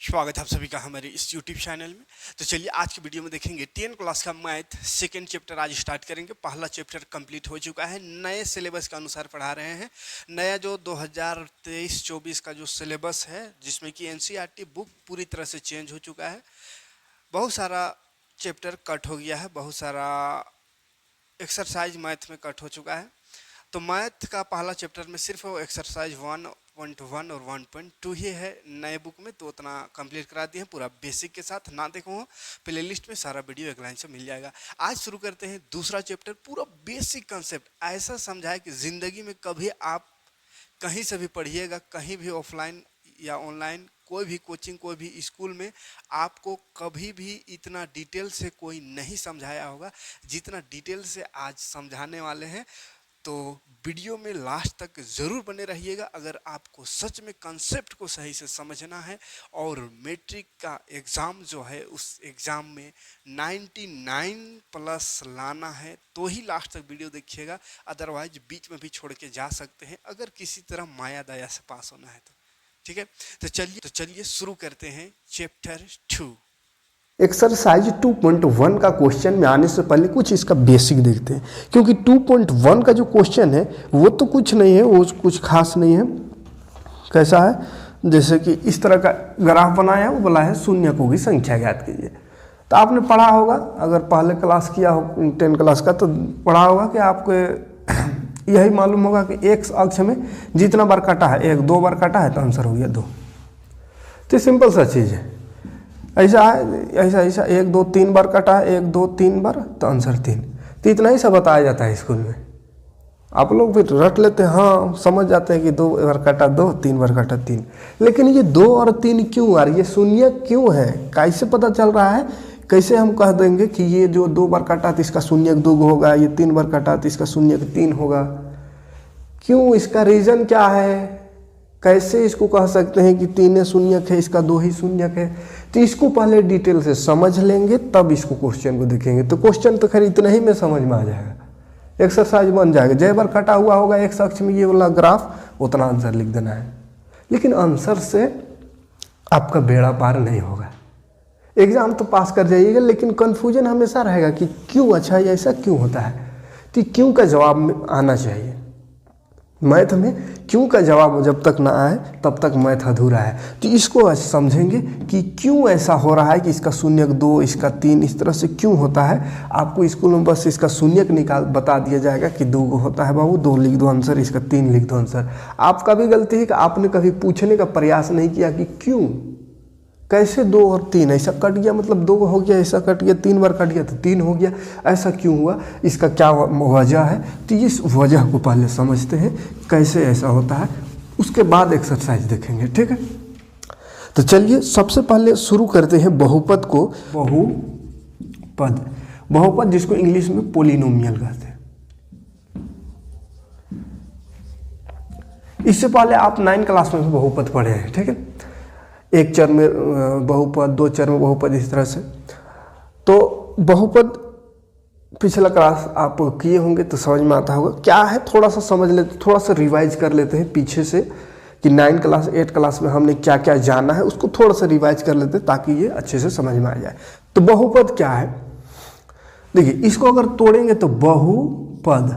स्वागत है आप सभी का हमारे इस YouTube चैनल में। तो चलिए आज की वीडियो में देखेंगे 10 क्लास का मैथ सेकेंड चैप्टर आज स्टार्ट करेंगे। पहला चैप्टर कंप्लीट हो चुका है, नए सिलेबस के अनुसार पढ़ा रहे हैं। नया जो 2023-24 का जो सिलेबस है, जिसमें कि NCERT बुक पूरी तरह से चेंज हो चुका है। बहुत सारा चैप्टर कट हो गया है, बहुत सारा एक्सरसाइज मैथ में कट हो चुका है। तो मैथ का पहला चैप्टर में सिर्फ वो एक्सरसाइज 1.1 और 1.2 ही है नए बुक में, तो उतना कंप्लीट करा दिए हैं पूरा बेसिक के साथ। ना देखो प्ले लिस्ट में सारा वीडियो एक लाइन से मिल जाएगा। आज शुरू करते हैं दूसरा चैप्टर। पूरा बेसिक कंसेप्ट ऐसा समझाए कि ज़िंदगी में कभी आप कहीं से भी पढ़िएगा, कहीं भी ऑफलाइन या ऑनलाइन, कोई भी कोचिंग, कोई भी स्कूल में आपको कभी भी इतना डिटेल से कोई नहीं समझाया होगा जितना डिटेल से आज समझाने वाले हैं। तो वीडियो में लास्ट तक ज़रूर बने रहिएगा अगर आपको सच में कंसेप्ट को सही से समझना है और मैट्रिक का एग्ज़ाम जो है उस एग्ज़ाम में 99+ लाना है, तो ही लास्ट तक वीडियो देखिएगा। अदरवाइज बीच में भी छोड़ के जा सकते हैं अगर किसी तरह माया दया से पास होना है तो। ठीक है, तो चलिए शुरू करते हैं चैप्टर 2। एक्सरसाइज 2.1 का क्वेश्चन में आने से पहले कुछ इसका बेसिक देखते हैं, क्योंकि 2.1 का जो क्वेश्चन है वो तो कुछ नहीं है, वो कुछ खास नहीं है। कैसा है, जैसे कि इस तरह का ग्राफ बनाया है, वो बोला है शून्यकों की संख्या ज्ञात कीजिए। तो आपने पढ़ा होगा, अगर पहले क्लास किया हो 10 क्लास का तो पढ़ा होगा कि आपको यही मालूम होगा कि एक्स अक्ष में जितना बार काटा है, 1-2 बार काटा है तो आंसर हो गया 2। तो सिंपल सा चीज़ है। ऐसा है, ऐसा 1-2-3 बार कटा है, 1-2-3 बार तो आंसर 3। तो इतना ही सब बताया जाता है स्कूल में। आप लोग फिर रट लेते हैं, हाँ समझ जाते हैं कि 2 बार कटा 2, 3 बार कटा 3। लेकिन ये 2 और 3 क्यों आ रही है, शून्य क्यों है, कैसे पता चल रहा है? कैसे हम कह देंगे कि ये जो 2 बार कटा तो इसका शून्य 2 होगा, ये 3 बार कटा तो इसका शून्य 3 होगा? क्यों, इसका रीज़न क्या है? कैसे इसको कह सकते हैं कि 3 शून्यक है, इसका 2 ही शून्यक है? तो इसको पहले डिटेल से समझ लेंगे तब इसको क्वेश्चन को देखेंगे। तो क्वेश्चन तो खैर इतना ही में समझ में आ जाएगा, एक्सरसाइज बन जाएगा। जय बार कटा हुआ होगा एक अक्ष में ये वाला ग्राफ, उतना आंसर लिख देना है। लेकिन आंसर से आपका बेड़ा पार नहीं होगा। एग्जाम तो पास कर जाइएगा, लेकिन कन्फ्यूजन हमेशा रहेगा कि क्यों, अच्छा ये ऐसा क्यों होता है। तो क्यों का जवाब आना चाहिए। मैथ में क्यों का जवाब जब तक ना आए तब तक मैथ अधूरा है। तो इसको आज समझेंगे कि क्यों ऐसा हो रहा है कि इसका शून्यक 2, इसका 3, इस तरह से क्यों होता है। आपको स्कूल में बस इसका शून्यक निकाल बता दिया जाएगा कि 2 होता है बाबू, 2 लिख दो आंसर, इसका 3 लिख दो आंसर। आपका भी गलती है कि आपने कभी पूछने का प्रयास नहीं किया कि क्यों, कैसे 2 और 3 ऐसा कट गया, मतलब 2 हो गया, ऐसा कट गया, 3 बार कट गया तो 3 हो गया, ऐसा क्यों हुआ, इसका क्या वजह है। तो इस वजह को पहले समझते हैं कैसे ऐसा होता है, उसके बाद एक्सरसाइज देखेंगे। ठीक है, तो चलिए सबसे पहले शुरू करते हैं बहुपद को। बहुपद जिसको इंग्लिश में पोलिनोमियल कहते हैं। इससे पहले आप 9 क्लास में बहुपद पढ़े हैं। ठीक है, 1 चर में बहुपद, 2 चर में बहुपद, इस तरह से। तो बहुपद पिछला क्लास आप किए होंगे तो समझ में आता होगा क्या है। थोड़ा सा समझ लेते, थोड़ा सा रिवाइज कर लेते हैं पीछे से कि 9 क्लास 8 क्लास में हमने क्या क्या जाना है, उसको थोड़ा सा रिवाइज कर लेते हैं ताकि ये अच्छे से समझ में आ जाए। तो बहुपद क्या है, देखिए इसको अगर तोड़ेंगे तो बहुपद,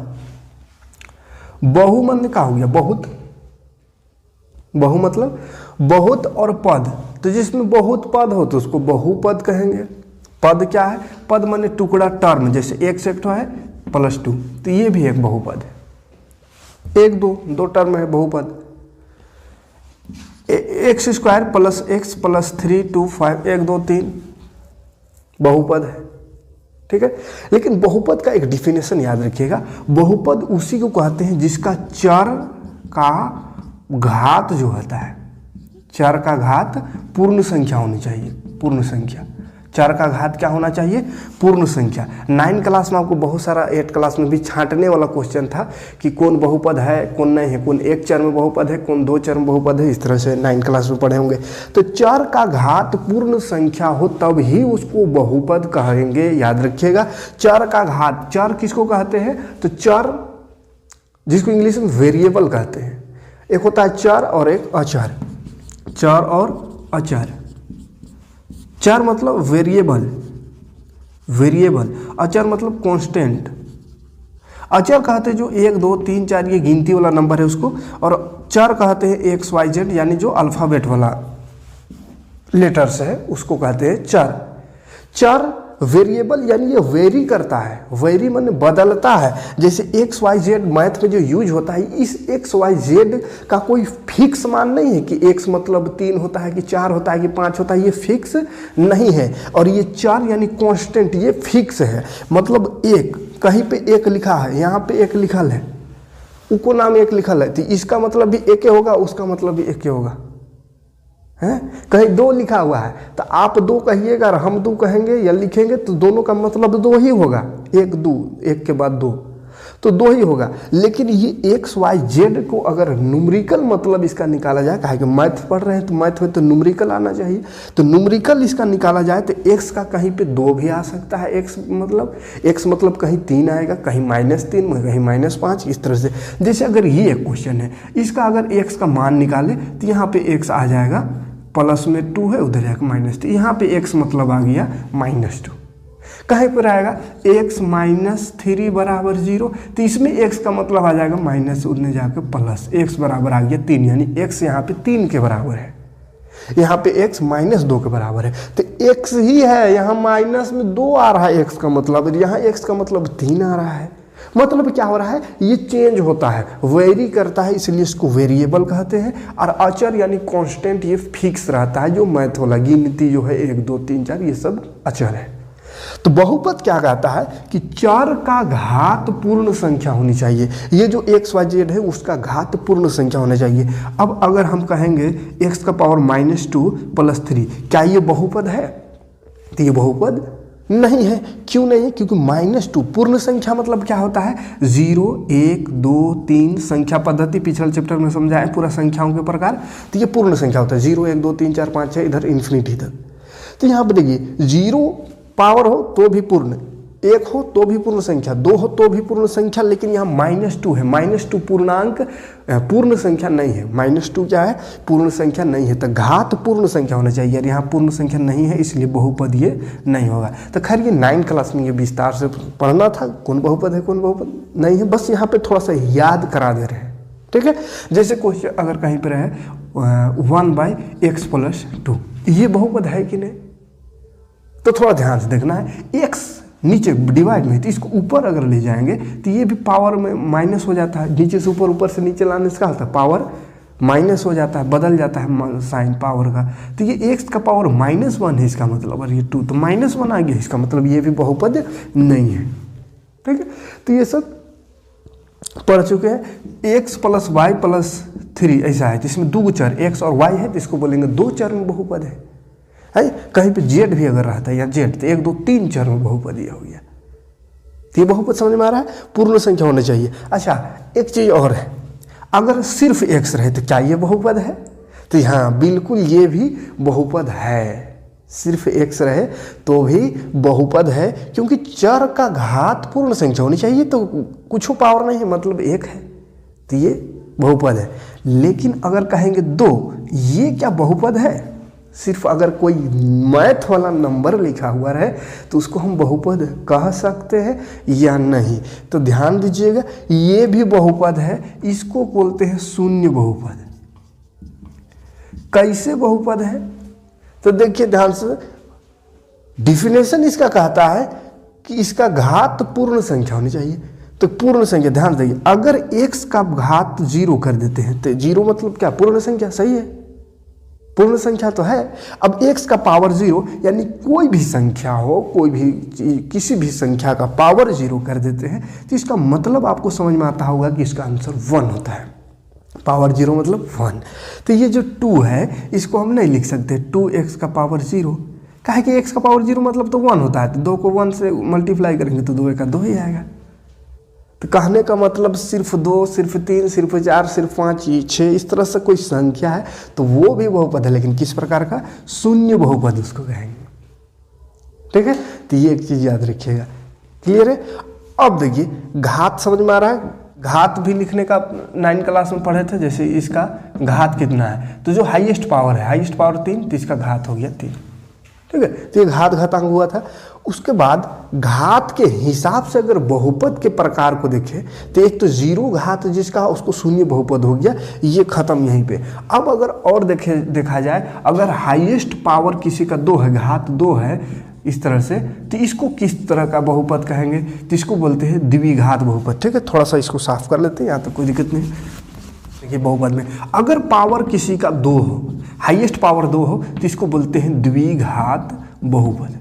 बहु मतलब क्या हो गया, बहुत, बहु मतलब बहुत और पद, तो जिसमें बहुत पद हो तो उसको बहुपद कहेंगे। पद क्या है, पद माने टुकड़ा, टर्म, जैसे 1 से 1 है +2, तो ये भी एक बहुपद है। 1-2 टर्म है बहुपद। x² + x + 3 2 5 1 2 3 बहुपद है। ठीक है, लेकिन बहुपद का एक डिफिनेशन याद रखिएगा। बहुपद उसी को कहते हैं जिसका चर का घात जो होता है, चर का घात पूर्ण संख्या होनी चाहिए। पूर्ण संख्या, चर का घात क्या होना चाहिए, पूर्ण संख्या। 9 क्लास में आपको बहुत सारा, 8 क्लास में भी छांटने वाला क्वेश्चन था कि कौन बहुपद है कौन नहीं है, कौन 1 चर में बहुपद है, कौन 2 चर में बहुपद है, इस तरह से 9 क्लास में पढ़े होंगे। तो चर का घात पूर्ण संख्या हो तब ही उसको बहुपद कहेंगे, याद रखिएगा। चर का घात, चर किसको कहते हैं, तो चर जिसको इंग्लिश में वेरिएबल कहते हैं। एक होता है चर और एक अचर, चर और अचर। चर मतलब वेरिएबल, वेरिएबल। अचर मतलब कांस्टेंट। अचर कहते हैं जो 1 2 3 4 ये गिनती वाला नंबर है उसको, और चर कहते हैं XYZ यानी जो अल्फ़ाबेट वाला लेटर्स है उसको कहते हैं चर। चर वेरिएबल यानी ये वेरी करता है, वेरी माने बदलता है। जैसे XYZ मैथ में जो यूज होता है, इस XYZ का कोई फिक्स मान नहीं है कि x मतलब 3 होता है कि 4 होता है कि 5 होता है, ये फिक्स नहीं है। और ये चर यानी कांस्टेंट, ये फिक्स है। मतलब एक कहीं पे एक लिखा है, यहाँ पे एक लिखल है, उको नाम एक लिखल है, तो इसका मतलब भी एक ही होगा, उसका मतलब भी एक ही होगा, है। कहीं 2 लिखा हुआ है तो आप 2 कहिएगा और हम 2 कहेंगे या लिखेंगे तो दोनों का मतलब 2 ही होगा। 1 2, एक के बाद 2, तो 2 ही होगा। लेकिन ये XYZ को अगर न्यूमेरिकल मतलब इसका निकाला जाए, कहा कि मैथ पढ़ रहे हैं तो मैथ में तो न्यूमेरिकल आना चाहिए, तो न्यूमेरिकल इसका निकाला जाए तो x का कहीं पे 2 भी आ सकता है। x मतलब कहीं 3 आएगा, कहीं -3, कहीं -5, इस तरह से। जैसे अगर ये एक क्वेश्चन है, इसका अगर x का मान निकाले तो यहाँ पे x आ जाएगा, प्लस में 2 है, उधर जाएगा -3, यहाँ पे x मतलब आ गया -2। कहीं पर आएगा x -3 बराबर 0, तो इसमें x का मतलब आ जाएगा माइनस, उधर जाकर प्लस, x बराबर आ गया 3, यानी x यहाँ पे 3 के बराबर है, यहाँ पे x -2 के बराबर है। तो x ही है, यहाँ माइनस में 2 आ रहा है x का मतलब, यहाँ x का मतलब 3 आ रहा है। मतलब क्या हो रहा है, ये चेंज होता है, वेरी करता है, इसलिए इसको वेरिएबल कहते हैं। और अचर यानी कांस्टेंट, ये फिक्स रहता है, जो मैथ वाला गिनती जो है 1 2 3 4 ये सब अचर है। तो बहुपद क्या कहता है कि चर का घात पूर्ण संख्या होनी चाहिए। ये जो XYZ है उसका घात पूर्ण संख्या होना चाहिए। अब अगर हम कहेंगे x का पावर -2 + 3, क्या ये बहुपद है? तो ये बहुपद नहीं है। क्यों नहीं है? क्योंकि -2 पूर्ण संख्या मतलब क्या होता है, 0 1 2 3 संख्या पद्धति पिछले चैप्टर में समझाए पूरा संख्याओं के प्रकार। तो ये पूर्ण संख्या होता है, 0 1 2 3 4 5 6 इधर इन्फिनिटी तक। तो यहाँ पर देखिए 0 पावर हो तो भी पूर्ण, 1 हो तो भी पूर्ण संख्या, 2 हो तो भी पूर्ण संख्या, लेकिन यहाँ -2 है। -2 पूर्णांक पूर्ण संख्या नहीं है। -2 क्या है? पूर्ण संख्या नहीं है। तो घात पूर्ण संख्या होना चाहिए, और यहाँ पूर्ण संख्या नहीं है, इसलिए बहुपद ये नहीं होगा। तो खैर ये 9 क्लास में ये विस्तार से पढ़ना था, कौन बहुपद है कौन बहुपद नहीं है, बस यहाँ पे थोड़ा सा याद करा दे रहे हैं, ठीक है। जैसे क्वेश्चन अगर कहीं पर है 1/x + 2, ये बहुपद है कि नहीं, तो थोड़ा ध्यान से देखना है। x नीचे डिवाइड में, तो इसको ऊपर अगर ले जाएंगे तो ये भी पावर में माइनस हो जाता है, नीचे से ऊपर, ऊपर से नीचे लाने से क्या होता है, पावर माइनस हो जाता है, बदल जाता है साइन पावर का। तो ये x का पावर -1 है इसका मतलब, और ये 2 तो -1 आ गया, इसका मतलब ये भी बहुपद नहीं है, ठीक है। तो ये सब पढ़ चुके हैं। x + y + 3 ऐसा है, जिसमें 2 चर x और y है, तो इसको बोलेंगे 2 चर में बहुपद है। कहीं पे z भी अगर रहता है या z, तो 1 2 3 चर में बहुपद ये हो गया। तो ये बहुपद समझ में आ रहा है, पूर्ण संख्या होना चाहिए। अच्छा, एक चीज और है, अगर सिर्फ x रहे तो क्या ये बहुपद है? तो यहाँ बिल्कुल ये भी बहुपद है, सिर्फ x रहे तो भी बहुपद है, क्योंकि चर का घात पूर्ण संख्या होनी चाहिए, तो कुछ पावर नहीं है मतलब 1 है, तो ये बहुपद है। लेकिन अगर कहेंगे 2, ये क्या बहुपद है? सिर्फ अगर कोई मैथ वाला नंबर लिखा हुआ रहे तो उसको हम बहुपद कह सकते हैं या नहीं? तो ध्यान दीजिएगा, ये भी बहुपद है, इसको बोलते हैं शून्य बहुपद। कैसे बहुपद है? तो देखिए ध्यान से, डिफिनेशन इसका कहता है कि इसका घात पूर्ण संख्या होनी चाहिए। तो पूर्ण संख्या ध्यान देंगे, अगर x का घात 0 कर देते हैं तो 0 मतलब क्या, पूर्ण संख्या, सही है, पूर्ण संख्या तो है। अब x का पावर 0 यानी कोई भी संख्या हो, कोई भी किसी भी संख्या का पावर 0 कर देते हैं, तो इसका मतलब आपको समझ में आता होगा कि इसका आंसर 1 होता है। पावर 0 मतलब 1। तो ये जो 2 है इसको हम नहीं लिख सकते 2x का पावर 0, काहे कि x का पावर 0 मतलब तो 1 होता है, तो 2 को 1 से मल्टीप्लाई करेंगे तो 2 का 2 ही आएगा। तो कहने का मतलब सिर्फ 2, सिर्फ 3, सिर्फ 4, सिर्फ 5, 6 इस तरह से कोई संख्या है तो वो भी बहुपद है, लेकिन किस प्रकार का, शून्य बहुपद उसको कहेंगे, ठीक है। तो ये एक चीज याद रखिएगा, क्लियर है। अब देखिए घात समझ में आ रहा है, घात भी लिखने का 9 क्लास में पढ़े थे। जैसे इसका घात कितना है, तो जो हाईएस्ट पावर है, हाईएस्ट पावर 3, तो इसका घात हो गया 3, ठीक है। तो ये घात घातांक हुआ था। उसके बाद घात के हिसाब से अगर बहुपद के प्रकार को देखें तो एक तो जीरो घात जिसका उसको शून्य बहुपद हो गया, ये खत्म यहीं पे। अब अगर और देखा जाए, अगर हाईएस्ट पावर किसी का 2 है, घात 2 है इस तरह से, तो इसको किस तरह का बहुपद कहेंगे? तो इसको बोलते हैं द्विघात बहुपद। ठीक है, थोड़ा सा इसको साफ कर लेते हैं, यहाँ तक कोई दिक्कत नहीं। देखिए बहुपद में अगर पावर किसी का 2 हो, हाईएस्ट पावर 2 हो, तो इसको बोलते हैं द्विघात बहुपद।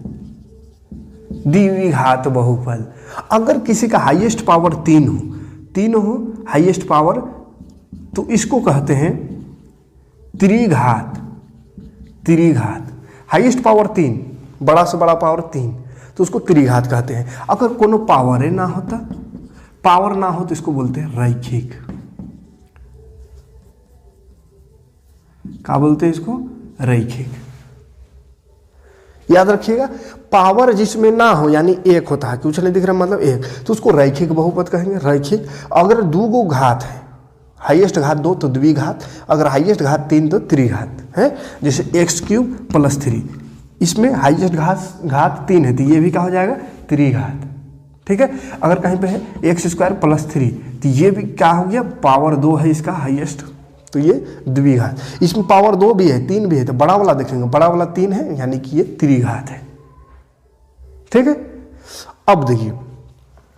द्विघात बहुपद। अगर किसी का हाईएस्ट पावर 3 हो हाईएस्ट पावर, तो इसको कहते हैं त्रिघात। हाईएस्ट पावर 3, बड़ा से बड़ा पावर 3, तो उसको त्रिघात कहते हैं। अगर कोनो पावर ना हो तो इसको बोलते हैं रैखिक। क्या बोलते हैं इसको? रैखिक। याद रखिएगा, पावर जिसमें ना हो यानी एक होता है, कुछ नहीं दिख रहा मतलब एक, तो उसको रैखिक बहुपद कहेंगे, रैखिक। अगर 2 घात है, हाईएस्ट घात 2 तो द्विघात, अगर हाईएस्ट घात 3 तो त्रिघात है। जैसे x³ + 3, इसमें हाईएस्ट घात 3 है, तो ये भी क्या हो जाएगा? त्रिघात। ठीक है। अगर कहीं पे है x² + 3, तो ये भी क्या हो गया? पावर 2 है इसका हाईएस्ट, तो ये द्विघात। इसमें पावर 2 भी है, 3 भी है, तो बड़ा वाला देखेंगे, बड़ा वाला 3 है, यानी कि ये त्रिघात है। ठीक है। अब देखिए,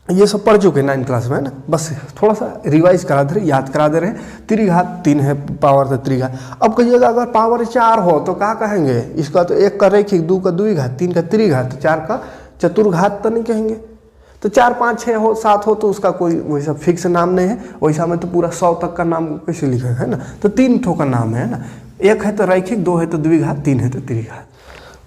ये सब पढ़ चुके 9 क्लास में, है ना, बस थोड़ा सा रिवाइज करा दे रहे, याद करा दे रहे हैं। त्रिघात 3 है पावर, तो त्रिघात। अब कहिएगा अगर पावर 4 हो तो क्या कहेंगे? इसका तो 1 का रैखिक, 2 का द्विघात, 3 का त्रिघात, 4 का चतुर्घात तो नहीं कहेंगे। तो 4, 5, 6 हो, 7 हो तो उसका कोई वैसा फिक्स नाम नहीं है। वैसा में तो पूरा 100 तक का नाम कैसे लिखा है ना, तो 3 ठो का नाम है ना, 1 है तो रैखिक, 2 है तो द्विघात, 3 है तो त्रिघात।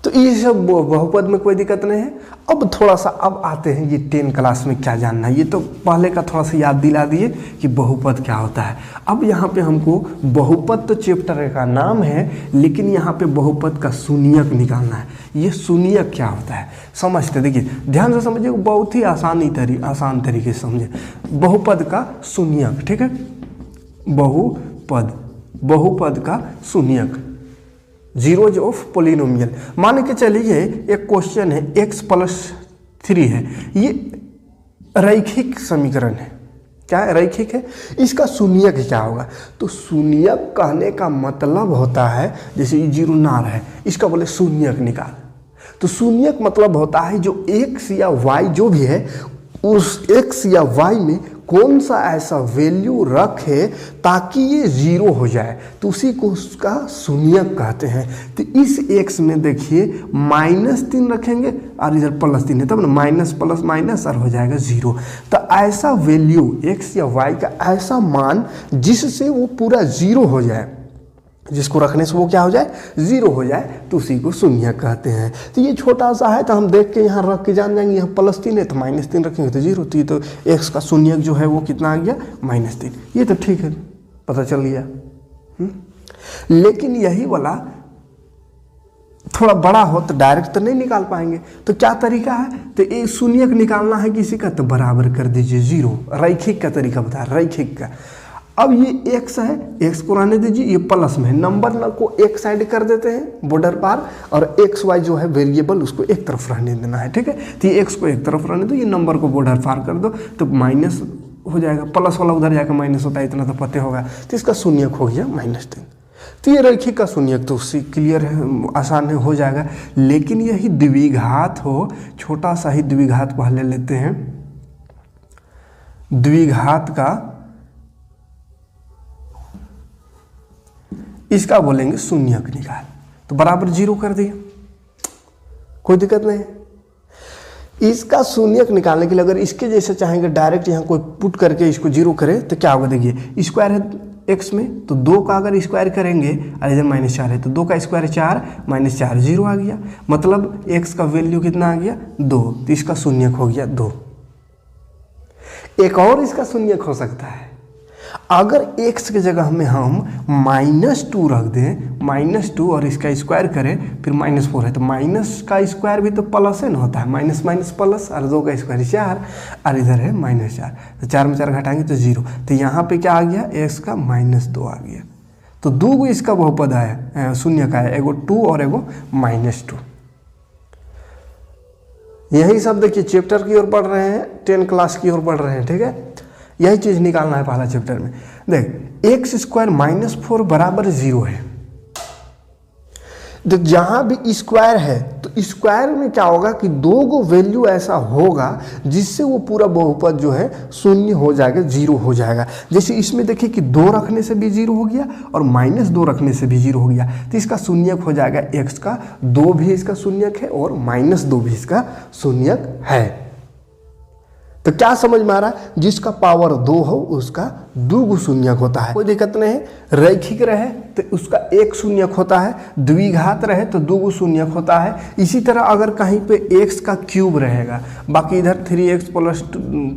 तो ये सब बहुपद में कोई दिक्कत नहीं है। अब थोड़ा सा अब आते हैं ये 10 क्लास में क्या जानना है। ये तो पहले का थोड़ा सा याद दिला दिए कि बहुपद क्या होता है। अब यहाँ पे हमको बहुपद तो चैप्टर का नाम है, लेकिन यहाँ पे बहुपद का शून्यक निकालना है। ये शून्यक क्या होता है समझते, देखिए ध्यान से समझिए, बहुत ही आसान तरीके से समझे। बहुपद का शून्यक, ठीक है, बहुपद का शून्यक, जीरोज ऑफ पोलिनोमियल। मान के चलिए एक क्वेश्चन है, x+3 है, ये रैखिक समीकरण है। क्या है? रैखिक है। इसका शून्यक क्या होगा? तो शून्यक कहने का मतलब होता है, जैसे ये 0 नार है, इसका बोले शून्यक निकाल। तो शून्यक मतलब होता है जो x या y जो भी है, उस x या y में कौन सा ऐसा वैल्यू रखे ताकि ये 0 हो जाए, तो उसी को उसका शून्यक कहते हैं। तो इस x में देखिए -3 रखेंगे और इधर +3 है, तब ना माइनस प्लस माइनस और हो जाएगा 0। तो ऐसा वैल्यू x या y का ऐसा मान जिससे वो पूरा 0 हो जाए, जिसको रखने से वो क्या हो जाए? 0 हो जाए, तो उसी को शून्यक कहते हैं। तो ये छोटा सा है, तो हम देख के यहाँ रख के जान जाएंगे, यहाँ +3 है तो -3 रखेंगे तो 0। तो ये तो x का शून्यक जो है वो कितना आ गया? -3। ये तो ठीक है, पता चल गया। लेकिन यही वाला थोड़ा बड़ा हो तो डायरेक्ट तो नहीं निकाल पाएंगे, तो क्या तरीका है? तो ये शून्यक निकालना है किसी का, तो बराबर कर दीजिए 0। रैखिक का तरीका बता, रैखिक का। अब ये x है, x को रहने दीजिए, ये प्लस में है, नंबर को एक साइड कर देते हैं बॉर्डर पार, और एक्स वाई जो है वेरिएबल उसको एक तरफ रहने देना है। ठीक है, तो ये x को एक तरफ रहने दो, ये नंबर को बॉर्डर पार कर दो, तो माइनस हो जाएगा, प्लस वाला उधर जाकर माइनस होता है, इतना तो पते होगा। तो इसका शून्यक हो गया -3। तो ये रैखिक का शून्यक तो उससे क्लियर है, आसान है, हो जाएगा। लेकिन यही द्विघात हो, छोटा सा ही द्विघात पहले लेते हैं। द्विघात का इसका बोलेंगे शून्यक निकाल, तो बराबर 0 कर दिया, कोई दिक्कत नहीं है। इसका शून्यक निकालने के लिए अगर इसके जैसे चाहेंगे डायरेक्ट यहाँ कोई पुट करके इसको 0 करे तो क्या होगा? देखिए स्क्वायर है x में, तो 2 का अगर स्क्वायर करेंगे और इधर -4 है, तो 2 का स्क्वायर 4 -4 0 आ गया, मतलब x का वैल्यू कितना आ गया? 2। तो इसका शून्यक हो गया 2। एक और इसका शून्यक हो सकता है, अगर x के जगह में हम -2 रख दें, -2 और इसका स्क्वायर करें, फिर -4 है, तो माइनस का स्क्वायर भी तो प्लस है ना होता है, माइनस माइनस प्लस, और 2 का स्क्वायर 4 और इधर है -4, तो 4 में 4 घटाएंगे तो 0। तो यहाँ पे क्या आ गया? x का -2 आ गया। तो 2 इसका बहुपद आया, शून्य का है, एगो 2 और एगो -2। यही सब देखिए चैप्टर की ओर बढ़ रहे हैं, 10 क्लास की ओर बढ़ रहे हैं, ठीक है। यही चीज़ निकालना है पहला चैप्टर में। देख एक्स स्क्वायर माइनस 4 बराबर 0 है। तो जहाँ भी स्क्वायर है तो स्क्वायर में क्या होगा कि दो गो वैल्यू ऐसा होगा जिससे वो पूरा बहुपद जो है शून्य हो जाएगा, 0 हो जाएगा। जैसे इसमें देखिए कि 2 रखने से भी 0 हो गया और -2 रखने से भी 0 हो गया, तो इसका शून्यक हो जाएगा x का, 2 भी इसका शून्यक है और -2 भी इसका शून्यक है। तो क्या समझ में आ रहा है, जिसका पावर 2 हो उसका 2 शून्यक होता है, कोई दिक्कत नहीं है। रैखिक रहे तो उसका 1 शून्यक होता है, द्विघात रहे तो 2 शून्यक होता है। इसी तरह अगर कहीं पे x का क्यूब रहेगा, बाकी इधर 3x +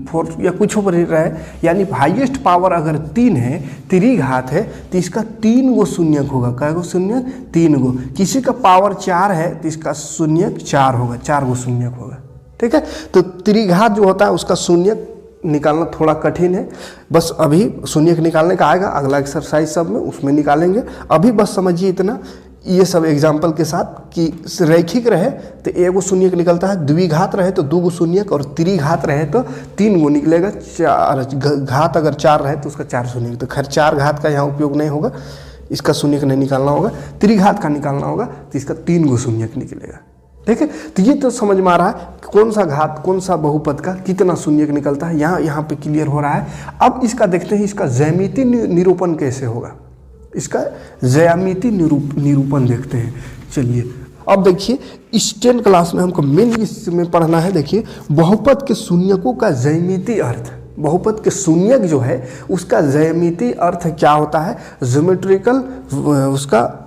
4 या कुछ ऊपर रहे, यानी हाईएस्ट पावर अगर 3 है, त्रिघात है, तो इसका 3 शून्यक होगा। कै गो शून्यक? 3। किसी का पावर 4 है तो इसका शून्यक 4 होगा, 4 शून्यक होगा, ठीक है। तो त्रिघात जो होता है उसका शून्यक निकालना थोड़ा कठिन है, बस अभी शून्यक निकालने का आएगा अगला एक्सरसाइज सब में, उसमें निकालेंगे। अभी बस समझिए इतना, ये सब एग्जाम्पल के साथ कि रैखिक रहे तो 1 शून्यक निकलता है, द्विघात रहे तो 2 शून्यक और त्रिघात रहे तो 3 निकलेगा। 4 घात अगर 4 रहे तो उसका 4 शून्यक। तो खैर 4 घात का यहाँ उपयोग नहीं होगा, इसका शून्यक नहीं निकालना होगा, त्रिघात का निकालना होगा, तो इसका 3 शून्यक निकलेगा, ठीक है। तो ये तो समझ में आ रहा है कौन सा घात कौन सा बहुपद का कितना शून्यक निकलता है, यहाँ पे क्लियर हो रहा है। अब इसका देखते हैं इसका ज्यामितीय निरूपण कैसे होगा, इसका ज्यामितीय निरूपण देखते हैं। चलिए अब देखिए इस 10 क्लास में हमको मेन इसमें पढ़ना है। देखिए बहुपद के शून्यकों का ज्यामितीय अर्थ, बहुपद के शून्यक जो है उसका ज्यामितीय अर्थ क्या होता है, ज्योमेट्रिकल उसका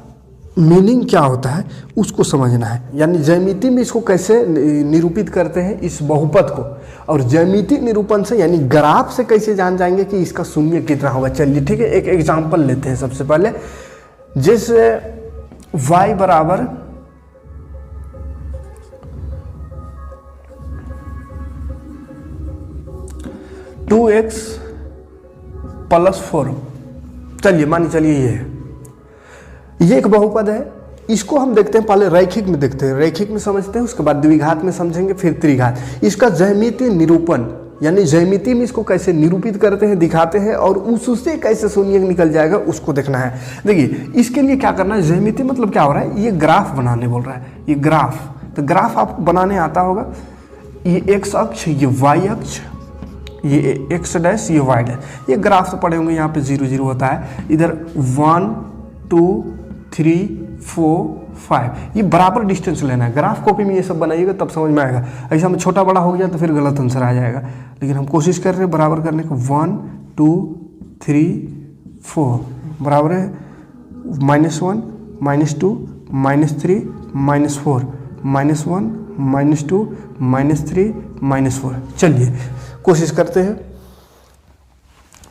मीनिंग क्या होता है उसको समझना है। यानी ज्यामिति में इसको कैसे निरूपित करते हैं इस बहुपद को, और ज्यामितीय निरूपण से यानी ग्राफ से कैसे जान जाएंगे कि इसका शून्य कितना होगा। चलिए ठीक है, एक एग्जांपल लेते हैं सबसे पहले। जैसे y बराबर (2x + 4), चलिए मानिए चलिए ये एक बहुपद है। इसको हम देखते हैं पहले रैखिक में देखते हैं, रैखिक में समझते हैं, उसके बाद द्विघात में समझेंगे, फिर त्रिघात। इसका ज्यामितीय निरूपण यानी ज्यामिति में इसको कैसे निरूपित करते हैं, दिखाते हैं, और उससे कैसे शून्यक निकल जाएगा उसको देखना है। देखिए इसके लिए क्या करना है, ज्यामिति मतलब क्या हो रहा है, ये ग्राफ बनाने बोल रहा है, ये ग्राफ। तो ग्राफ आपको बनाने आता होगा, ये x अक्ष, ये y अक्ष, ये x डैश, ये y डैश। ये ग्राफ तो पढ़े होंगे, यहाँ पे 0 0 होता है, इधर 1 2 3 4 5, ये बराबर डिस्टेंस लेना है। ग्राफ कॉपी में ये सब बनाइएगा तब समझ में आएगा, ऐसा में छोटा बड़ा हो गया तो फिर गलत आंसर आ जाएगा। लेकिन हम कोशिश कर रहे हैं बराबर करने को। 1 2 3 4 बराबर है -1 -2 -3 -4 -1 -2 -3 -4। चलिए कोशिश करते हैं,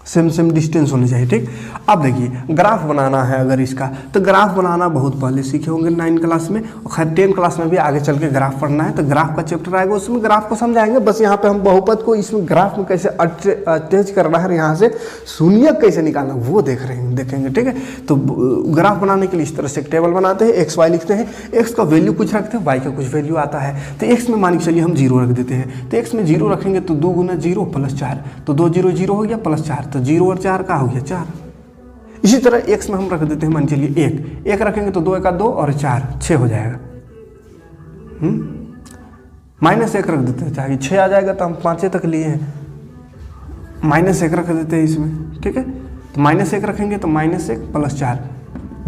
सेम डिस्टेंस होनी चाहिए, ठीक। अब देखिए ग्राफ बनाना है अगर इसका, तो ग्राफ बनाना बहुत पहले सीखे होंगे 9 क्लास में, और खैर 10 क्लास में भी आगे चल के ग्राफ पढ़ना है, तो ग्राफ का चैप्टर आएगा, उसमें ग्राफ को समझाएंगे। बस यहाँ पे हम बहुपद को इसमें ग्राफ में कैसे अटैच करना है, यहाँ से शून्यक कैसे निकालना वो देखेंगे, ठीक है। तो ग्राफ बनाने के लिए इस तरह से एक टेबल बनाते हैं, एक्स वाई लिखते हैं, एक्स का वैल्यू कुछ रखते हैं, वाई का कुछ वैल्यू आता है। तो एक्स में मान के चलिए हम 0 रख देते हैं, तो एक्स में 0 रखेंगे तो 2 × 0 + 4, तो 2 0 0 हो गया +4, तो 0 और 4 का हो गया 4। इसी तरह x में हम रख देते हैं, मान चलिए 1 रखेंगे तो 2 × 2 और 4 6 हो जाएगा। -1 रख देते हैं, चाहे 6 आ जाएगा, तो हम 5 तक लिए हैं, -1 रख देते हैं इसमें, ठीक है। तो -1 रखेंगे तो -1 + 4,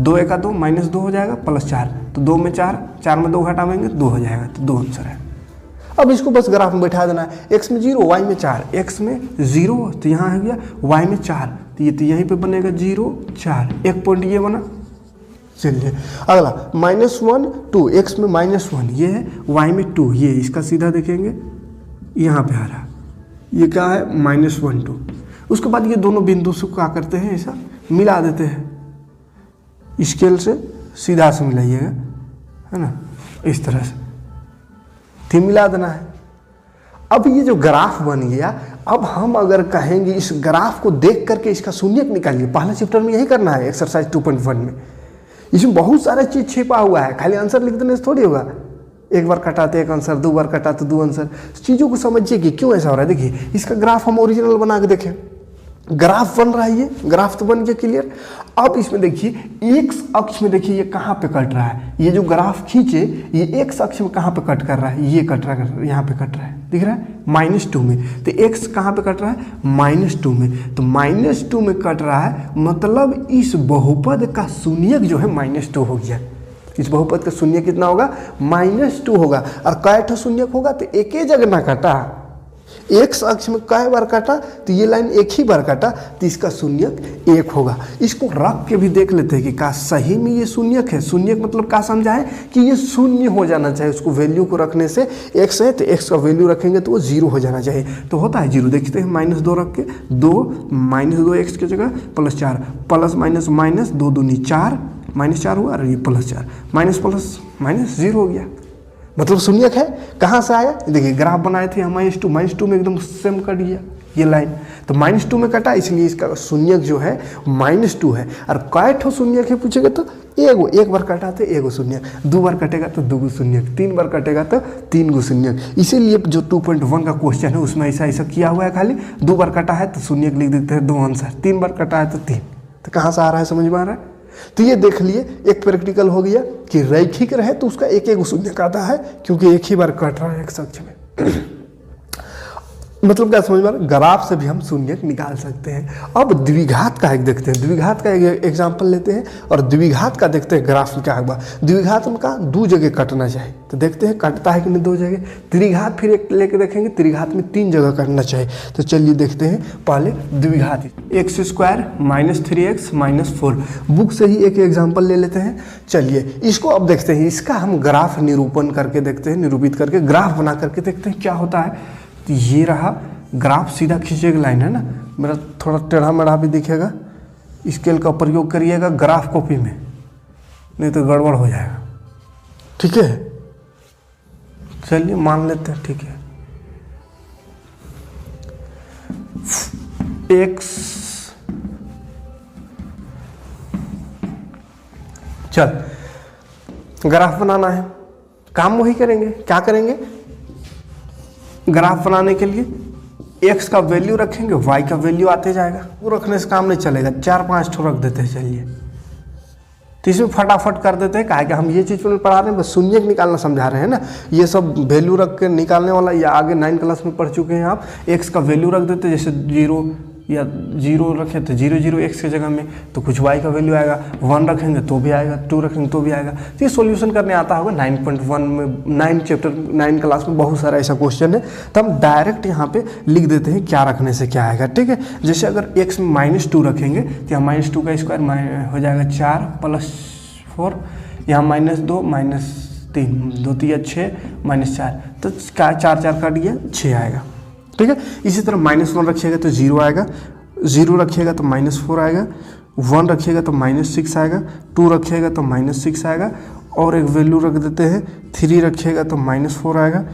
2 × 2 -2 हो जाएगा +4, तो 2 में 4, 4 में 2 घटाएंगे 2 हो जाएगा, तो 2 आंसर है। अब इसको बस ग्राफ में बैठा देना है, x में 0 y में 4, x में 0 तो यहाँ हो गया, y में 4 तो ये तो यहीं पे बनेगा 0 4, एक पॉइंट ये बना। चलिए अगला -1 2, x में -1 ये है, y में 2 ये, इसका सीधा देखेंगे यहाँ पे आ रहा, ये क्या है -1 2। उसके बाद ये दोनों बिंदु से क्या करते हैं, ऐसा मिला देते हैं, स्केल से सीधा से मिलाइएगा, है ना, इस तरह से तो मिला देना है। अब ये जो ग्राफ बन गया, अब हम अगर कहेंगे इस ग्राफ को देख करके इसका शून्यक निकालिए, पहला चैप्टर में यही करना है एक्सरसाइज 2.1 में। इसमें बहुत सारा चीज छिपा हुआ है, खाली आंसर लिख देने से थोड़ी होगा, एक बार कटाते एक आंसर, 2 बार कटाते 2 आंसर। चीज़ों को समझिए कि क्यों ऐसा हो रहा है। देखिए इसका ग्राफ हम ओरिजिनल बना के देखें, ग्राफ बन रहा है, ये ग्राफ तो बन गया क्लियर। अब इसमें देखिए एक्स अक्ष में देखिए ये कहाँ पे कट रहा है, ये जो ग्राफ खींचे ये एक्स अक्ष में कहाँ पे कट कर रहा है, ये कट रहा है, यहाँ पे कट रहा है, दिख रहा है -2 में। तो एक्स कहाँ पे कट रहा है, -2 में। तो -2 में कट रहा है, मतलब इस बहुपद का शून्यक जो है -2 हो गया। इस बहुपद का शून्य कितना होगा, -2 होगा। और कै ठो शून्यक होगा, तो एक ही जगह ना कटा, एक्स अक्ष में कै बार काटा, तो ये लाइन एक ही बार काटा, तो इसका शून्यक 1 होगा। इसको रख के भी देख लेते हैं कि क्या सही में ये शून्यक है। शून्यक मतलब क्या समझा है कि ये शून्य हो जाना चाहिए। उसको वैल्यू को रखने से एक्स है तो एक्स का वैल्यू रखेंगे तो वो 0 हो जाना चाहिए। तो होता है 0, देखते हैं -2 रख के 2 -2 एक्स की जगह +4, प्लस माइनस माइनस 2 दूनी 4, -4 हुआ और ये +4, माइनस प्लस माइनस 0 हो गया, मतलब शून्यक है। कहाँ से आया, देखिए ग्राफ बनाए थे हम -2 में एकदम सेम कट गया ये लाइन, तो -2 में कटा, इसलिए इसका शून्यक जो है -2 है। और कै ठो शून्यक है पूछेगा तो एगो, एक बार कटा तो एगो शून्यक, 2 बार कटेगा तो 2 गो शून्यक, 3 बार कटेगा तो 3 गो शून्यक। इसीलिए जो 2.1 का क्वेश्चन है उसमें ऐसा किया हुआ है, खाली 2 बार कटा है तो शून्यक लिख देते हैं 2 आंसर, 3 बार कटा है तो 3। तो कहाँ से आ रहा है, समझ में आ रहा है। तो ये देख लिए एक प्रैक्टिकल हो गया कि रैखिक रहे तो उसका एक शून्यक आता है, क्योंकि एक ही बार कट रहा है एक अक्ष में। मतलब क्या समझ में आ रहा है, ग्राफ से भी हम शून्यक निकाल सकते हैं। अब द्विघात का एक देखते हैं, द्विघात का एक एग्जाम्पल लेते हैं और द्विघात का देखते हैं ग्राफ में क्या होगा। द्विघात में का 2 जगह कटना चाहिए, तो देखते हैं कटता है कि नहीं 2 जगह। त्रिघात फिर एक लेके देखेंगे, त्रिघात में 3 जगह कटना चाहिए। तो चलिए देखते हैं पहले द्विघात, x² -3x -4। बुक से ही एक एग्जाम्पल ले लेते हैं। चलिए इसको अब देखते हैं, इसका हम ग्राफ निरूपण करके देखते हैं, निरूपित करके ग्राफ बना करके देखते हैं क्या होता है। तो ये रहा ग्राफ, सीधा खींचेगा लाइन है ना, मेरा थोड़ा टेढ़ा मेढ़ा भी दिखेगा, स्केल का प्रयोग करिएगा ग्राफ कॉपी में, नहीं तो गड़बड़ हो जाएगा, ठीक है। चलिए मान लेते हैं, ठीक है। एक्स, चल ग्राफ बनाना है, काम वही करेंगे। क्या करेंगे, ग्राफ बनाने के लिए x का वैल्यू रखेंगे, y का वैल्यू आते जाएगा। वो रखने से काम नहीं चलेगा, 4-5 ठो रख देते हैं। चलिए तो इसमें फटाफट कर देते हैं, कहा कि हम ये चीज़ में पढ़ा रहे हैं, बस शून्यक निकालना समझा रहे हैं ना। ये सब वैल्यू रख के निकालने वाला, या आगे 9 क्लास में पढ़ चुके हैं आप। x का वैल्यू रख देते हैं, जैसे 0 या 0 रखे तो 0 0 x की जगह में, तो कुछ y का वैल्यू आएगा। 1 रखेंगे तो भी आएगा, 2 रखेंगे तो भी आएगा। तो ये सॉल्यूशन करने आता होगा 9.1 में, 9 चैप्टर 9 क्लास में बहुत सारा ऐसा क्वेश्चन है। तो हम डायरेक्ट यहाँ पे लिख देते हैं क्या रखने से क्या आएगा, ठीक है। जैसे अगर x में -2 रखेंगे तो यहाँ -2 का स्क्वायर हो जाएगा 4 + 4, यहाँ -2 -3, 2 3 6 -4, तो 4 कट गया 6 आएगा, ठीक है। इसी तरह -1 रखिएगा तो 0 आएगा, 0 रखिएगा तो -4 आएगा, 1 रखिएगा तो -6 आएगा, 2 रखिएगा तो -6 आएगा, और एक वैल्यू रख देते हैं 3 रखिएगा तो -4 आएगा,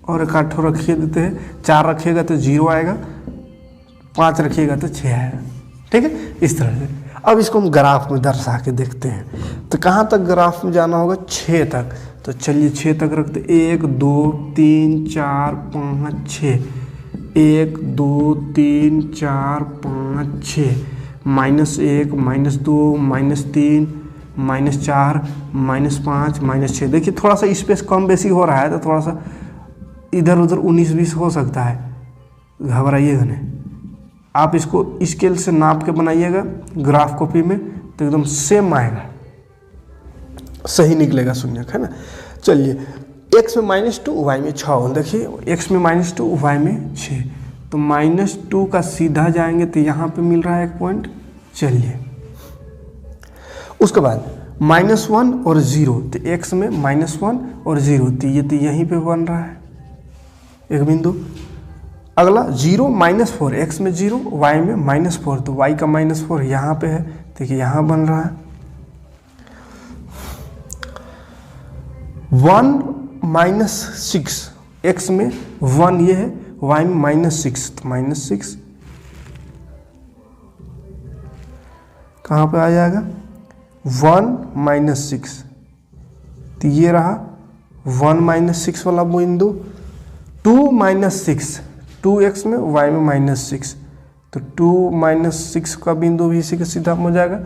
और एक 8 रखिए देते हैं, 4 रखिएगा तो 0 आएगा, 5 रखिएगा तो 6 आएगा, ठीक है। इस तरह से अब इसको हम ग्राफ में दर्शा के देखते हैं। तो कहाँ तक ग्राफ में जाना होगा, 6 तक। तो चलिए 6 तक रखते, 1 2 3 4 5 6, 1 2 3 4 5 6, -1 -2 -3 -4 -5 -6। देखिए थोड़ा सा स्पेस कम बेसी हो रहा है, तो थोड़ा सा इधर उधर 19-20 हो सकता है, घबराइएगा नहीं। आप इसको स्केल से नाप के बनाइएगा ग्राफ कॉपी में, तो एकदम सेम आएगा, सही निकलेगा शून्यक, है ना। चलिए x में -2 y में 6, देखिए x में -2 y में 6, तो -2 का सीधा जाएंगे तो यहाँ पे मिल रहा है 1 पॉइंट। चलिए उसके बाद -1 और 0, तो x में -1 और 0, तो ये तो यहीं पे बन रहा है एक बिंदु। अगला 0 -4, x में 0 y में -4, तो y का -4 यहाँ पे है, देखिए यहाँ बन रहा है। 1 -6, x में 1 ये है, y में -6, तो -6 कहाँ पे आ जाएगा, 1 -6, तो ये रहा 1 माइनस 6 वाला बिंदु, 2 माइनस 6, 2x में y में -6, तो 2 माइनस 6 का बिंदु भी इसी के सीधा हो जाएगा।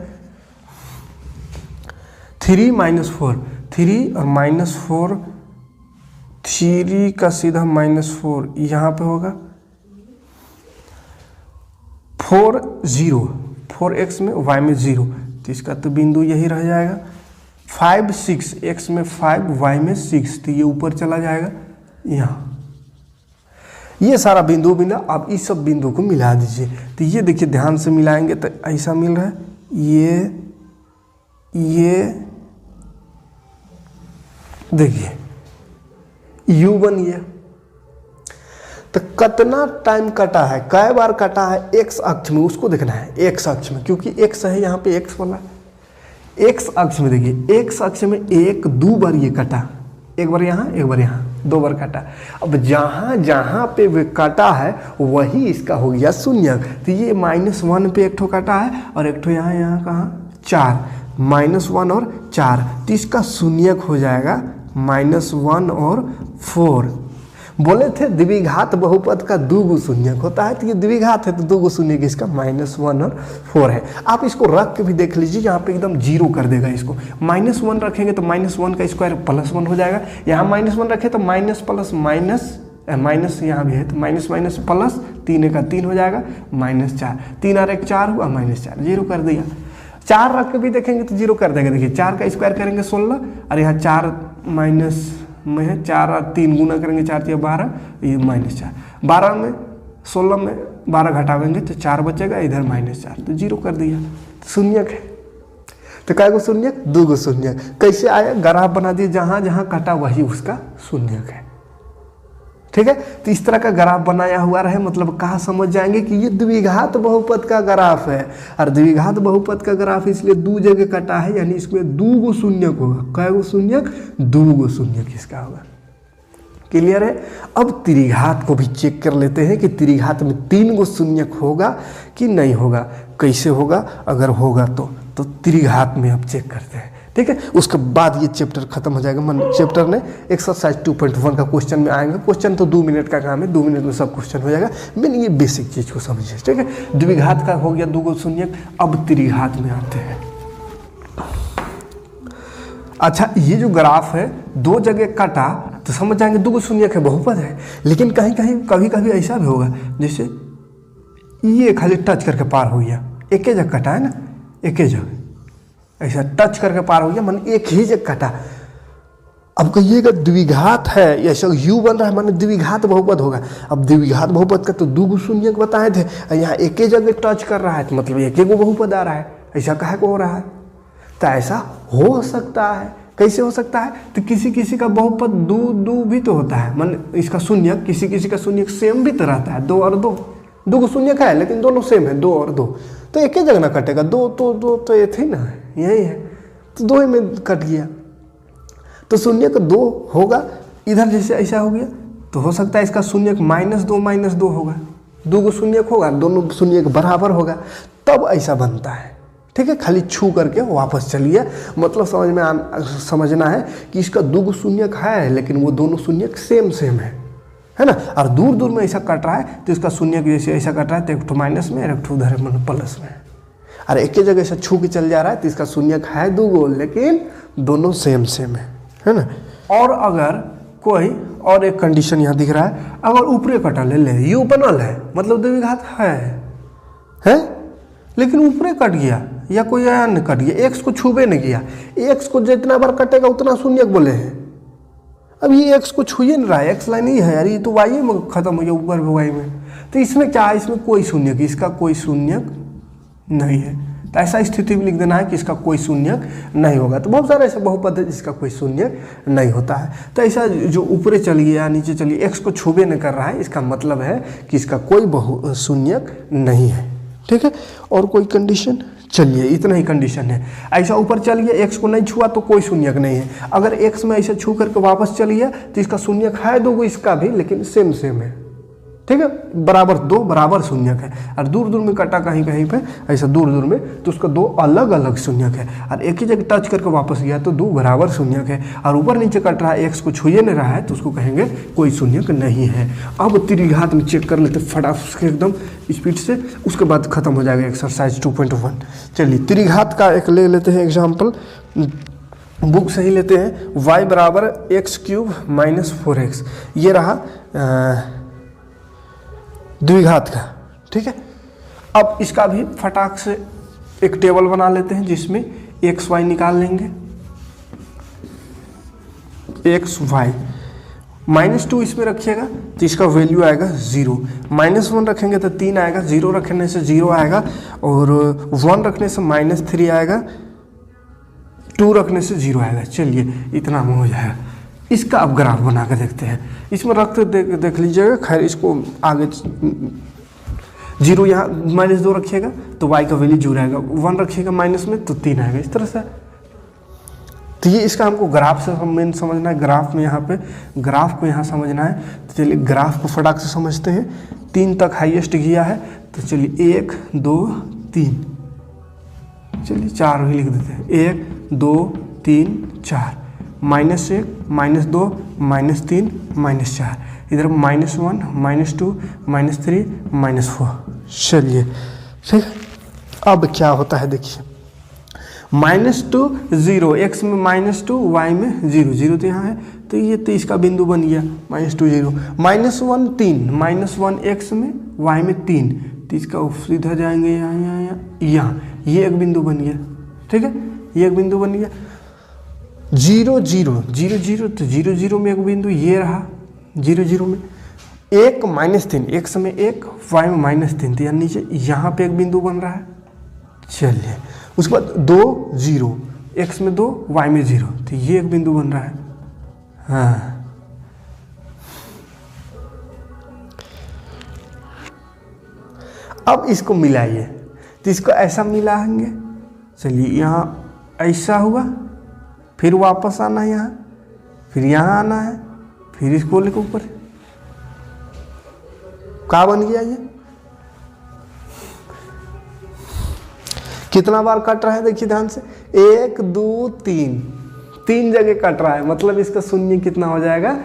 3 माइनस 4, 3 और -4, 3 का सीधा -4 यहाँ पे होगा। 4 0, 4x में y में 0, तो इसका तो बिंदु यही रह जाएगा। 5 6, x में 5 y में 6, तो ये ऊपर चला जाएगा यहाँ। ये सारा बिंदु बिना आप इस सब बिंदु को मिला दीजिए, तो ये देखिए ध्यान से मिलाएंगे तो ऐसा मिल रहा है, ये देखिए u बन गया। तो कितना टाइम कटा है, कै बार कटा है x अक्ष में, उसको देखना है x अक्ष में, क्योंकि x है यहाँ पे x वाला। x अक्ष में देखिए, x अक्ष में 1 2 बार ये कटा, एक बार यहाँ एक बार यहाँ, 2 बार काटा। अब जहाँ जहाँ पे वे काटा है वही इसका हो गया शून्यक। तो ये -1 पे एक ठो काटा है और एक ठो यहाँ यहाँ कहाँ 4, -1 और 4, तो इसका शून्यक हो जाएगा -1 और 4। बोले थे द्विघात बहुपद का 2 गो शून्यक होता है, तो ये द्विघात है तो 2 गो शून्यक इसका -1 और 4 है। आप इसको रख के भी देख लीजिए, यहाँ पे एकदम 0 कर देगा इसको। -1 रखेंगे तो -1 का स्क्वायर +1 हो जाएगा। यहाँ -1 रखे तो माइनस प्लस माइनस यहाँ भी है, तो माइनस माइनस प्लस, 3 का 3 हो जाएगा, -4, 3 और 1 4 हुआ, -4, 0 कर दिया। 4 रख के भी देखेंगे तो 0 कर देगा। देखिए 4 का स्क्वायर करेंगे 16, और यहाँ 4 माइनस में है, 4 और 3 गुना करेंगे, 4 × 12, ये -4, 12 में 16 में 12 घटावेंगे तो 4 बचेगा, इधर -4, तो 0 कर दिया, शून्यक है। तो काय गो शून्यक, 2 गो शून्यक। कैसे आया, ग्राफ बना दिए, जहाँ जहाँ कटा वही उसका शून्यक है। ठीक है, तो इस तरह का ग्राफ बनाया हुआ रहे, मतलब कहाँ समझ जाएंगे कि ये द्विघात बहुपद का ग्राफ है। और द्विघात बहुपद का ग्राफ इसलिए 2 जगह कटा है, यानी इसमें 2 गो शून्यक होगा। कै गो शून्यक, 2 गो शून्यक इसका होगा। क्लियर है। अब त्रिघात को भी चेक कर लेते हैं कि त्रिघात में 3 गो शून्यक होगा कि नहीं होगा। कैसे होगा, अगर होगा तो त्रिघात में अब चेक करते हैं। ठीक है, उसके बाद ये चैप्टर खत्म हो जाएगा। चैप्टर ने एक्सरसाइज 2.1 का क्वेश्चन में आएंगे। क्वेश्चन तो 2 मिनट का काम है, 2 मिनट में सब क्वेश्चन हो जाएगा। मैंने ये बेसिक चीज को समझिए। ठीक है, द्विघात का हो गया 2 गो शून्यक। अब त्रिघात में आते हैं। अच्छा, ये जो ग्राफ है 2 जगह कटा तो समझ जाएंगे 2 गो शून्यक है, बहुपद है। लेकिन कहीं कहीं कभी कभी ऐसा भी होगा, जैसे ये खाली टच करके पार हो गया, एक ही जगह कटा है ना, एक ही जगह ऐसा टच करके पार हो गया, मन एक ही जगह कटा। अब कहिएगा द्विघात है, ऐसा u बन रहा है, माने द्विघात बहुपद होगा। अब द्विघात बहुपद का तो 2 गो शून्यक बताए थे, यहाँ एक ही जगह टच कर रहा है, तो मतलब एक ही गो बहुपद आ रहा है। ऐसा काहे को हो रहा है? तो ऐसा हो सकता है। कैसे हो सकता है? तो किसी किसी का बहुपद 2 भी तो होता है, मान इसका शून्यक, किसी किसी का शून्यक सेम भी तो रहता है, 2 और 2 गो शून्यक है, लेकिन दोनों सेम है, 2 और 2, तो एक ही जगह ना कटेगा। 2 तो ये थे ना, यही है, तो 2 में कट गया, तो शून्यक 2 होगा। इधर जैसे ऐसा हो गया तो हो सकता है इसका शून्यक -2 होगा, 2 गो शून्यक होगा, दोनों शून्यक बराबर होगा, तब ऐसा बनता है। ठीक है, खाली छू करके वापस चलिए, मतलब समझना है कि इसका 2 गो शून्यक है, लेकिन वो दोनों शून्यक सेम है ना। और दूर दूर में ऐसा कट रहा है तो इसका शून्यक जैसे ऐसा कट रहा है तो एक ठो माइनस में और एक ठो उधर प्लस में, और एक ही जगह ऐसा छू के चल जा रहा है तो इसका शून्यक है 2 गो, लेकिन दोनों सेम है ना। और अगर कोई और एक कंडीशन यहाँ दिख रहा है, अगर ऊपरे कटल है, यू बनल है, मतलब द्विघात है, लेकिन ऊपरे कट गया या कोई अन्य कट गया, एक्स को छूबे नहीं किया, एक्स को जितना बार कटेगा उतना शून्यक बोले हैं। अब ये एक्स को छूए नहीं रहा है, एक्स लाइन ही है यार, ये तो वाई में खत्म हो गया, ऊपर भी वाई में, तो इसमें क्या है, इसमें कोई शून्यक, इसका कोई शून्यक नहीं है। तो ऐसा स्थिति में लिख देना है कि इसका कोई शून्यक नहीं होगा। तो बहुत सारे ऐसे बहुपद है जिसका कोई शून्यक नहीं होता है। तो ऐसा जो ऊपरे चल गया नीचे चलिए, एक्स को छूबे नहीं कर रहा है, इसका मतलब है कि इसका कोई शून्यक नहीं है। ठीक है, और कोई कंडीशन? चलिए इतना ही कंडीशन है। ऐसा ऊपर चलिए, एक्स को नहीं छुआ तो कोई शून्यक नहीं है। अगर एक्स में ऐसे छू करके वापस चलिए तो इसका शून्यक है 2 गो, इसका भी, लेकिन सेम है। ठीक है, बराबर दो बराबर शून्यक है, और दूर दूर में कटा कहीं कहीं पे ऐसा दूर दूर में, तो उसका दो अलग अलग शून्यक है, और एक ही जगह टच करके वापस गया तो दो बराबर शून्यक है, और ऊपर नीचे कट रहा है, एक्स को छुए नहीं रहा है, तो उसको कहेंगे कोई शून्यक नहीं है। अब त्रिघात में चेक कर लेते फटाफट से एकदम स्पीड से, उसके बाद खत्म हो जाएगा एक्सरसाइज 2.1। चलिए त्रिघात का एक ले लेते हैं एग्जाम्पल, बुक सही लेते हैं। y बराबर x³ माइनस 4x, ये रहा द्विघात का, ठीक है। अब इसका भी फटाक से एक टेबल बना लेते हैं जिसमें एक्स वाई निकाल लेंगे, एक्स वाई -2 इसमें रखिएगा तो इसका वैल्यू आएगा 0, -1 रखेंगे तो 3 आएगा, 0 रखने से 0 आएगा, और 1 रखने से -3 आएगा, 2 रखने से 0 आएगा। चलिए इतना में हो जाएगा। इसका अब ग्राफ बना कर देखते हैं, इसमें रखते देख लीजिएगा। खैर इसको आगे 0 यहाँ -2 रखिएगा तो y का वैल्यू 0 आएगा, 1 रखिएगा माइनस में तो 3 आएगा, इस तरह से। तो ये इसका हमको ग्राफ से मेन समझना है, ग्राफ में यहाँ पे ग्राफ को यहाँ समझना है। तो चलिए ग्राफ को फटाक से समझते हैं। 3 तक हाईएस्ट गया है, तो चलिए 1 2 3, चलिए 4 भी लिख देते हैं, 1 2 3 4, -1 -2 -3 -4, इधर -1 -2 -3 -4। चलिए ठीक, अब क्या होता है देखिए, -2 0, x में -2 y में 0, 0 तो यहाँ है, तो ये तो इसका बिंदु बन गया, -2 0, -1 3, -1 x में y में 3, तो इसका सीधा जाएंगे यहाँ यहाँ यहाँ, ये एक बिंदु बन गया, ठीक है, ये एक बिंदु बन गया। 0 0 0 0, तो 0 0 में एक बिंदु ये रहा, 0 0 में 1 -3, x में 1 y में -3, तो यहाँ नीचे यहाँ पे एक बिंदु बन रहा है। चलिए उसके बाद 2 0, x में 2 y में 0, तो ये एक बिंदु बन रहा है। हाँ, अब इसको मिलाइए, तो इसको ऐसा मिलाएंगे। चलिए यहाँ ऐसा हुआ, फिर वापस आना है यहाँ, फिर यहाँ आना है, फिर इसको लेकर ऊपर, क्या बन गया ये, कितना बार कट रहा है देखिए ध्यान से, 1 2 3, 3 जगह कट रहा है, मतलब इसका शून्य कितना हो जाएगा,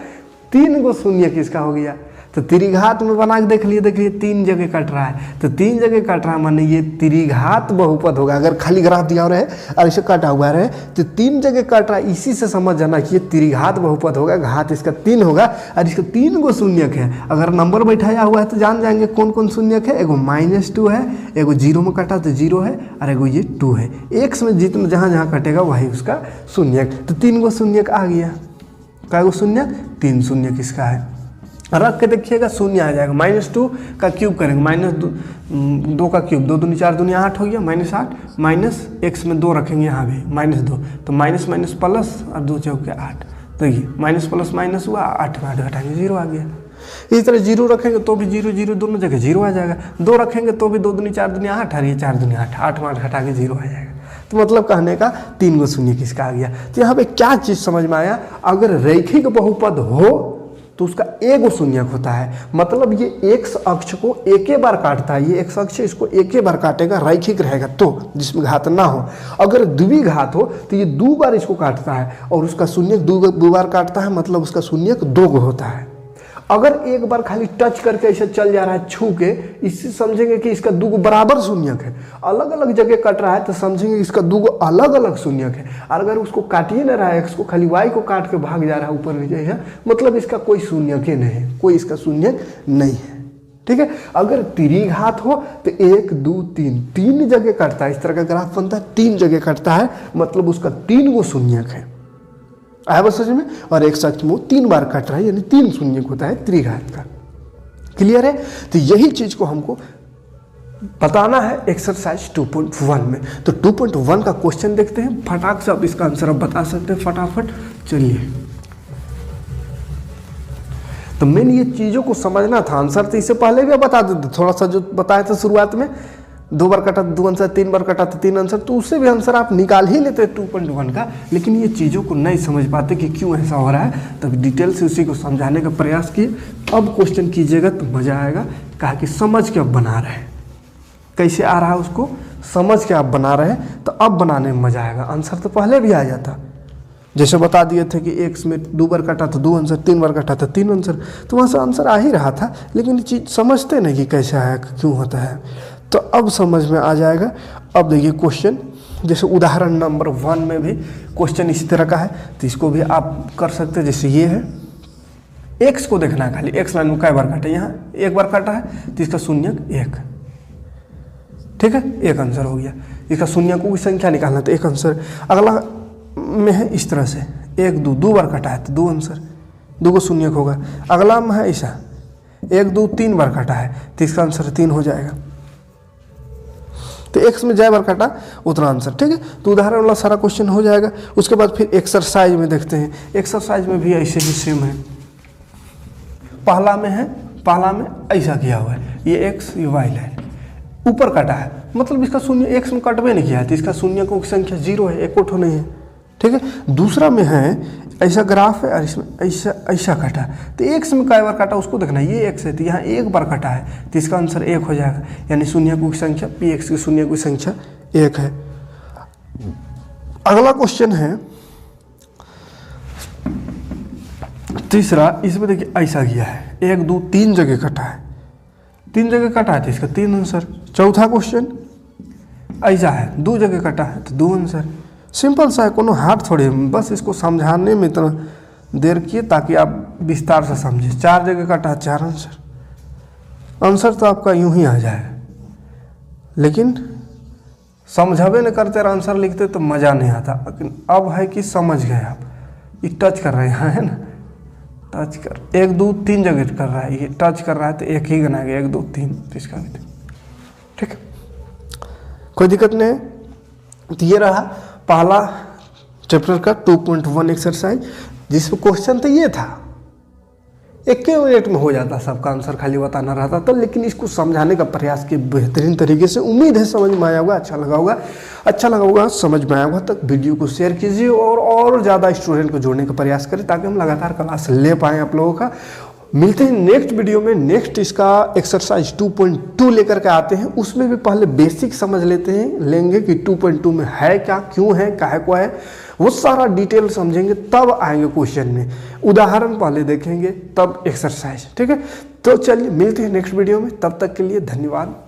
3 गो शून्य किसका हो गया। तो त्रिघात में बना के देख लिए, देखिए 3 जगह कट रहा है, तो 3 जगह कट रहा है माने ये त्रिघात बहुपद होगा। अगर खाली ग्राफ दिया रहे और इसे कटा हुआ रहे तो 3 जगह कट रहा है, इसी से समझ जाना कि ये त्रिघात बहुपद होगा, घात इसका 3 होगा, और इसका 3 गो शून्यक है। अगर नंबर बैठाया हुआ है तो जान जाएंगे कौन कौन शून्यक है, एगो -2 है, एगो 0 में कटा तो 0 है, और एगो ये 2 है। x में जितना जहाँ जहाँ कटेगा वही उसका शून्यक, तो 3 गो शून्यक आ गया। क्या गो शून्यक, 3 शून्यक इसका है। रख के देखिएगा शून्य आ जाएगा, -2 का क्यूब करेंगे, -2 का क्यूब, 2 दूनी 4 दूनी 8 हो गया, -8, माइनस x में 2 रखेंगे यहाँ भी -2, तो माइनस माइनस प्लस और 2 चौके 8, देखिए माइनस प्लस माइनस हुआ, 8 में 8 घटाएंगे 0 आ गया। इसी तरह 0 रखेंगे तो भी 0 0 दोनों जगह 0 आ जाएगा, 2 रखेंगे तो भी 2 दूनी 4 दूनी 8, और ये 4 दूनी 8, 8 में 8 घटा के 0 आ जाएगा। तो मतलब कहने का 3 गो शून्य किसका आ गया। तो यहाँ पे क्या चीज़ समझ में आया, अगर रैखिक बहुपद हो तो उसका एगो शून्यक होता है, मतलब ये एक्स अक्ष को एक ही बार काटता है, ये एक्स अक्ष इसको एक ही बार काटेगा, रैखिक रहेगा तो, जिसमें घात ना हो। अगर द्विघात हो तो ये 2 बार इसको काटता है, और उसका शून्यक 2 बार काटता है, मतलब उसका शून्यक 2 गो होता है। अगर एक बार खाली टच करके ऐसे चल जा रहा है छू के, इससे समझेंगे कि इसका 2 गो बराबर शून्यक है। अलग अलग जगह कट रहा है तो समझेंगे इसका 2 गो अलग अलग शून्यक है। और अगर उसको काटिए ना रहा है, एक्स को खाली वाई को काट के भाग जा रहा है ऊपर नीचे है, मतलब इसका कोई शून्यक ही नहीं है, कोई इसका शून्यक नहीं है, ठीक है। अगर त्रिघात हो तो 1 2 3, 3 जगह कटता है, इस तरह का ग्राफ बनता है, 3 जगह कटता है, मतलब उसका 3 गो शून्यक है। आया बस समझ में। और एक अक्ष में 3 बार कट रहा है, यानी 3 शून्यक होता है त्रिघात का। क्लियर है। तो यही चीज को हमको बताना है एक्सरसाइज 2.1 में। तो 2.1 का क्वेश्चन देखते हैं, फटाक से आप इसका आंसर आप बता सकते हैं फटाफट। चलिए, तो मेन ये चीजों को समझना था, आंसर तो इससे पहले भी बता देते, थोड़ा सा जो बताया था शुरुआत में, 2 बार कटा तो 2 आंसर, 3 बार कटा तो 3 आंसर, तो उससे भी आंसर आप निकाल ही लेते 2.1 का। लेकिन ये चीज़ों को नहीं समझ पाते कि क्यों ऐसा हो रहा है, तब डिटेल से उसी को समझाने का प्रयास किए। अब क्वेश्चन कीजिएगा तो मज़ा आएगा, कहा कि समझ के अब बना रहे हैं, कैसे आ रहा है उसको समझ के आप बना रहे हैं, तो अब बनाने में मज़ा आएगा। आंसर तो पहले भी आ जाता, जैसे बता दिए थे कि x में 2 बार कटा तो 2 आंसर, 3 बार कटा तो 3 आंसर, तो वहाँ से आंसर आ ही रहा था। लेकिन ये चीज़ समझते नहीं कि कैसे आया, क्यों होता है, तो अब समझ में आ जाएगा। अब देखिए क्वेश्चन, जैसे उदाहरण नंबर 1 में भी क्वेश्चन इसी तरह का है, तो इसको भी आप कर सकते हैं। जैसे ये है, x को देखना है खाली, x लाइन में कई बार काटा, यहाँ 1 बार काटा है तो इसका शून्यक 1, ठीक है, 1 आंसर हो गया। इसका शून्यकों की संख्या निकालना तो 1 आंसर। अगला में है इस तरह से 1 2 बार कटा है तो 2 आंसर, 2 को शून्यक होगा। अगला में है ऐसा 1 2 3 बार कटा है तो इसका आंसर 3 हो जाएगा। तो x में जय बार काटा उतना आंसर, ठीक है। तो उदाहरण वाला सारा क्वेश्चन हो जाएगा। उसके बाद फिर एक्सरसाइज में देखते हैं। एक्सरसाइज में भी ऐसे ही सेम है। पहला में है, पहला में ऐसा किया हुआ है, ये x ये y लाइन ऊपर काटा है, मतलब इसका शून्य x में कटवे नहीं किया है तो इसका शून्यकों की संख्या 0 है, एक नहीं है, ठीक है। दूसरा में है ऐसा ग्राफ है और इसमें ऐसा ऐसा कटा, तो x में कई बार काटा उसको देखना है, ये x है तो यहाँ 1 बार कटा है तो इसका आंसर 1 हो जाएगा, यानी शून्यकों की संख्या px की शून्यकों की संख्या 1 है। अगला क्वेश्चन है तीसरा, इसमें देखिए ऐसा किया है 1 2 3 जगह कटा है, 3 जगह कटा है तो इसका 3 आंसर। चौथा क्वेश्चन ऐसा है 2 जगह कटा है तो 2 आंसर। सिंपल सा है, कोनो हार्ड थोड़ी है, बस इसको समझाने में इतना देर किए ताकि आप विस्तार से समझे। 4 जगह कटा है 4 आंसर। आंसर तो आपका यूं ही आ जाए, लेकिन समझावे न करते और आंसर लिखते तो मज़ा नहीं आता। लेकिन अब है कि समझ गए आप, ये टच कर रहे हैं, है ना, टच कर 1 2 3 जगह कर रहा है, ये टच कर रहा है तो 1 ही गनाएगा 1 2 3, तो इसका भी ठीक है, कोई दिक्कत नहीं है। तो ये रहा पहला चैप्टर का 2.1 एक्सरसाइज, जिसमें क्वेश्चन तो ये था, 1 मिनट में हो जाता, सबका आंसर खाली बताना रहता था। लेकिन इसको समझाने का प्रयास किए बेहतरीन तरीके से। उम्मीद है समझ में आया होगा, अच्छा लगा होगा, समझ में आया होगा। तक वीडियो को शेयर कीजिए और ज़्यादा स्टूडेंट को जोड़ने का प्रयास करें ताकि हम लगातार क्लास ले पाएँ आप लोगों का। मिलते हैं नेक्स्ट वीडियो में। नेक्स्ट इसका एक्सरसाइज 2.2 लेकर के आते हैं। उसमें भी पहले बेसिक समझ लेंगे कि 2.2 में है क्या, क्यों है, काहे को है, वो सारा डिटेल समझेंगे, तब आएंगे क्वेश्चन में। उदाहरण पहले देखेंगे तब एक्सरसाइज, ठीक है। तो चलिए मिलते हैं नेक्स्ट वीडियो में, तब तक के लिए धन्यवाद।